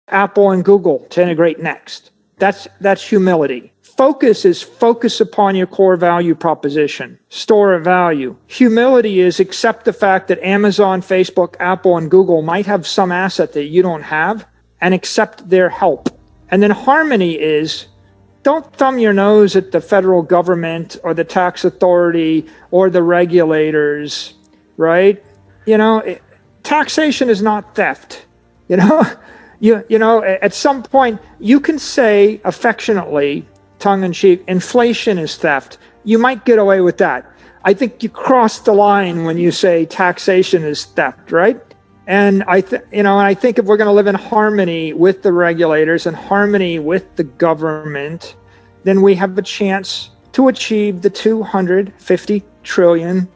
Apple and Google to integrate next. That's humility. Focus is focus upon your core value proposition, store of value. Humility is accept the fact that Amazon, Facebook, Apple, and Google might have some asset that you don't have and accept their help. And then harmony is don't thumb your nose at the federal government or the tax authority or the regulators, right? Taxation is not theft, You know, at some point you can say affectionately, tongue-in-cheek, inflation is theft. You might get away with that. I think you cross the line when you say taxation is theft, right? And I think if we're going to live in harmony with the regulators and harmony with the government, then we have a chance to achieve the $250 trillion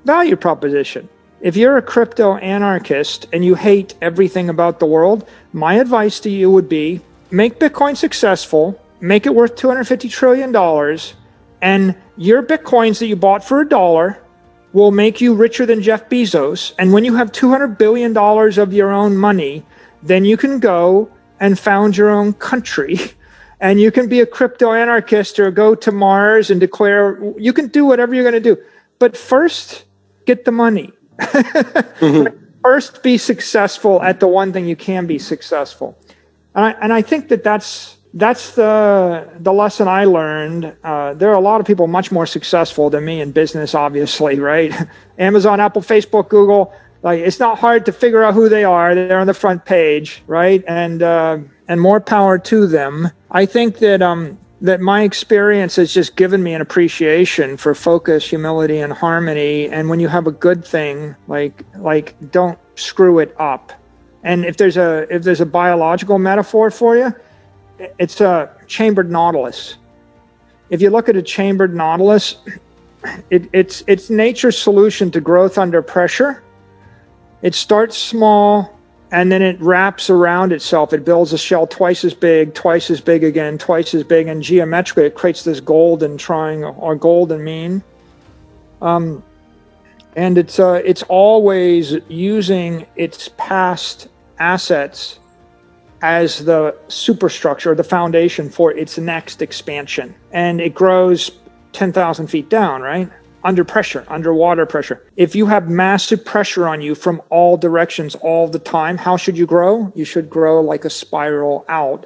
value proposition. If you're a crypto anarchist and you hate everything about the world, my advice to you would be make Bitcoin successful, make it worth $250 trillion, and your Bitcoins that you bought for $1 will make you richer than Jeff Bezos. And when you have $200 billion of your own money, then you can go and found your own country. And you can be a crypto anarchist or go to Mars and declare, you can do whatever you're going to do. But first, get the money. First, be successful at the one thing you can be successful. And I think that's the lesson I learned. There are a lot of people much more successful than me in business, obviously, right? Amazon, Apple, Facebook, Google. Like, it's not hard to figure out who they are. They're on the front page, right? And more power to them. I think that my experience has just given me an appreciation for focus, humility, and harmony. And when you have a good thing, like don't screw it up. And if there's a biological metaphor for you, it's a chambered nautilus. If you look at a chambered nautilus, it's nature's solution to growth under pressure. It starts small, and then it wraps around itself. It builds a shell twice as big again, twice as big, and geometrically it creates this golden triangle or golden mean. And it's always using its past assets as the superstructure, the foundation for its next expansion. And it grows 10,000 feet down, right? Under pressure, underwater pressure. If you have massive pressure on you from all directions all the time, how should you grow? You should grow like a spiral out,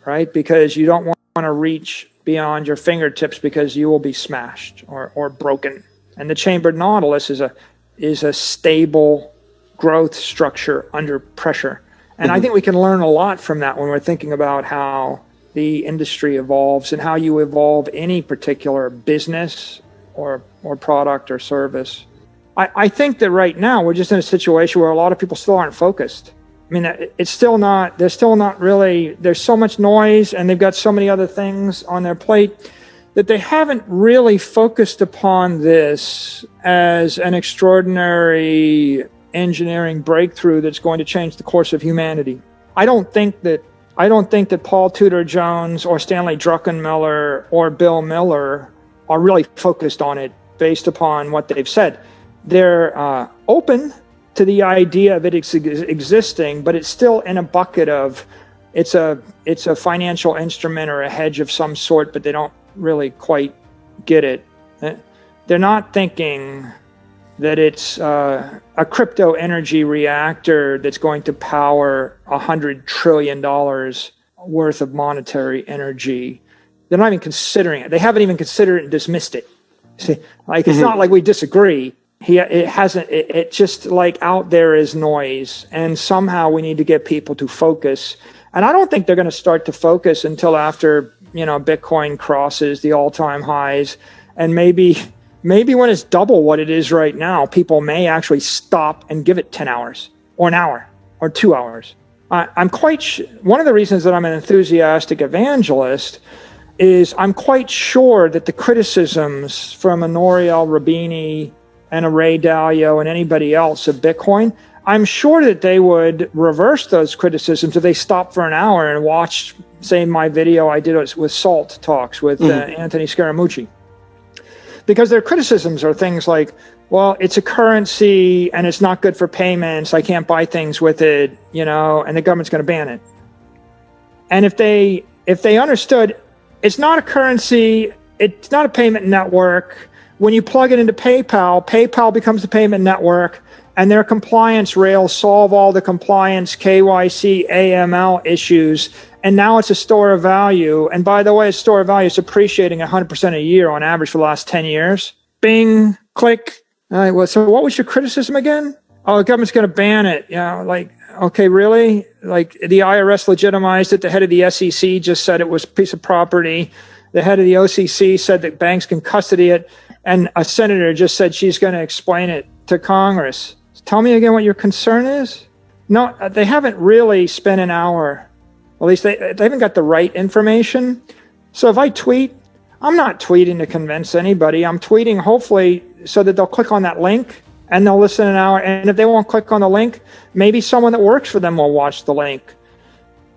right? Because you don't want to reach beyond your fingertips because you will be smashed or broken. And the chambered nautilus is a stable growth structure under pressure. And I think we can learn a lot from that when we're thinking about how the industry evolves and how you evolve any particular business or product or service. I think that right now we're just in a situation where a lot of people still aren't focused. I mean, they're still not really, there's so much noise and they've got so many other things on their plate that they haven't really focused upon this as an extraordinary engineering breakthrough that's going to change the course of humanity. I don't think that Paul Tudor Jones or Stanley Druckenmiller or Bill Miller are really focused on it based upon what they've said. They're open to the idea of it existing, but it's still in a bucket of it's a financial instrument or a hedge of some sort, but they don't really quite get it. They're not thinking that it's a crypto energy reactor that's going to power $100 trillion worth of monetary energy. They're not even considering it. They haven't even considered it and dismissed it. See, like it's not like we disagree. It just like out there is noise, and somehow we need to get people to focus. And I don't think they're going to start to focus until after Bitcoin crosses the all-time highs, and maybe when it's double what it is right now, people may actually stop and give it 10 hours or an hour or 2 hours. I'm quite one of the reasons that I'm an enthusiastic evangelist is I'm quite sure that the criticisms from a Nouriel Roubini and a Ray Dalio and anybody else of Bitcoin, I'm sure that they would reverse those criticisms if they stopped for an hour and watched, say, my video I did with Salt Talks with Anthony Scaramucci. Because their criticisms are things like, well, it's a currency and it's not good for payments. I can't buy things with it, and the government's going to ban it. And if they understood it's not a currency, it's not a payment network. When you plug it into PayPal becomes the payment network, and their compliance rails solve all the compliance, KYC, AML issues. And now it's a store of value. And by the way, a store of value is appreciating 100% a year on average for the last 10 years. Bing, click. So what was your criticism again? Oh, the government's going to ban it. Okay, really? Like the IRS legitimized it. The head of the SEC just said it was a piece of property. The head of the OCC said that banks can custody it. And a senator just said she's going to explain it to Congress. Tell me again what your concern is? No, they haven't really spent an hour. At least they haven't got the right information. So if I tweet, I'm not tweeting to convince anybody. I'm tweeting hopefully so that they'll click on that link and they'll listen an hour. And if they won't click on the link, maybe someone that works for them will watch the link.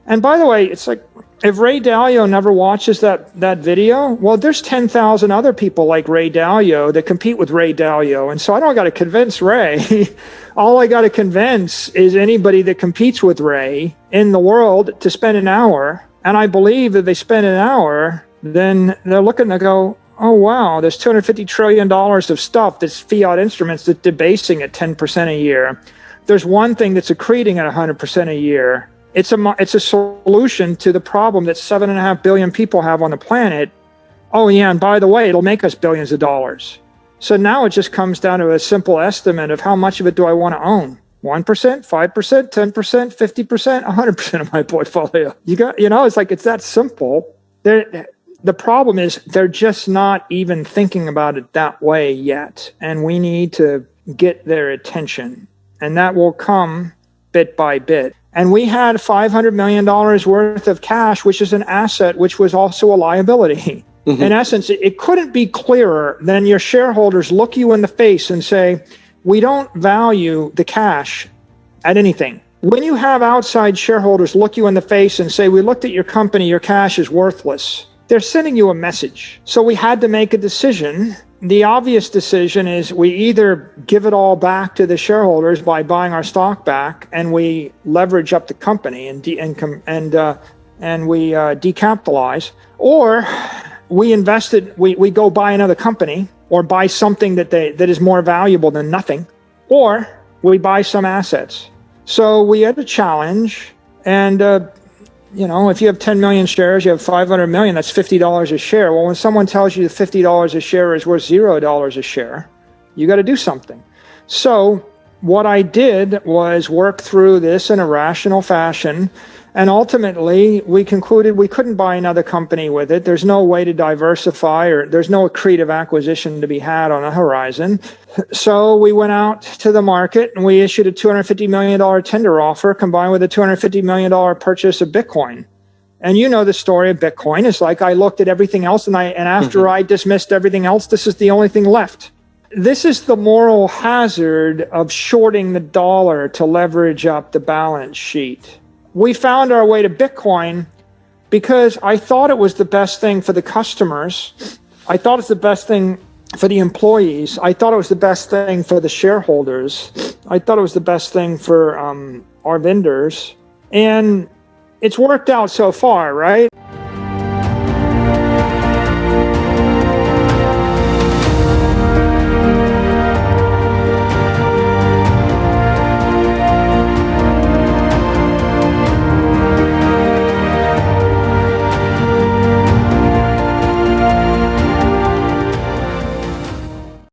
And by the way, it's like, if Ray Dalio never watches that video, well, there's 10,000 other people like Ray Dalio that compete with Ray Dalio. And so I don't got to convince Ray. All I got to convince is anybody that competes with Ray in the world to spend an hour. And I believe that they spend an hour, then they're looking to go, oh, wow, there's $250 trillion of stuff that's fiat instruments that's debasing at 10% a year. There's one thing that's accreting at 100% a year. It's a solution to the problem that 7.5 billion people have on the planet. Oh, yeah, and by the way, it'll make us billions of dollars. So now it just comes down to a simple estimate of how much of it do I want to own? 1%, 5%, 10%, 50%, 100% of my portfolio. It's that simple. The problem is they're just not even thinking about it that way yet. And we need to get their attention. And that will come bit by bit. And we had $500 million worth of cash, which is an asset, which was also a liability. Mm-hmm. In essence, it couldn't be clearer than your shareholders look you in the face and say, we don't value the cash at anything. When you have outside shareholders look you in the face and say, we looked at your company, your cash is worthless, they're sending you a message. So we had to make a decision. The obvious decision is we either give it all back to the shareholders by buying our stock back, and we leverage up the company and we decapitalize, or we we go buy another company or buy something that is more valuable than nothing, or we buy some assets. So we had a challenge, and if you have 10 million shares, you have 500 million, that's $50 a share. Well, when someone tells you that $50 a share is worth $0 a share, you got to do something. So what I did was work through this in a rational fashion. And ultimately, we concluded we couldn't buy another company with it. There's no way to diversify, or there's no accretive acquisition to be had on the horizon. So we went out to the market and we issued a $250 million tender offer combined with a $250 million purchase of Bitcoin. And you know the story of Bitcoin. It's like I looked at everything else and after I dismissed everything else, this is the only thing left. This is the moral hazard of shorting the dollar to leverage up the balance sheet. We found our way to Bitcoin because I thought it was the best thing for the customers. I thought it's the best thing for the employees. I thought it was the best thing for the shareholders. I thought it was the best thing for our vendors. And it's worked out so far, right?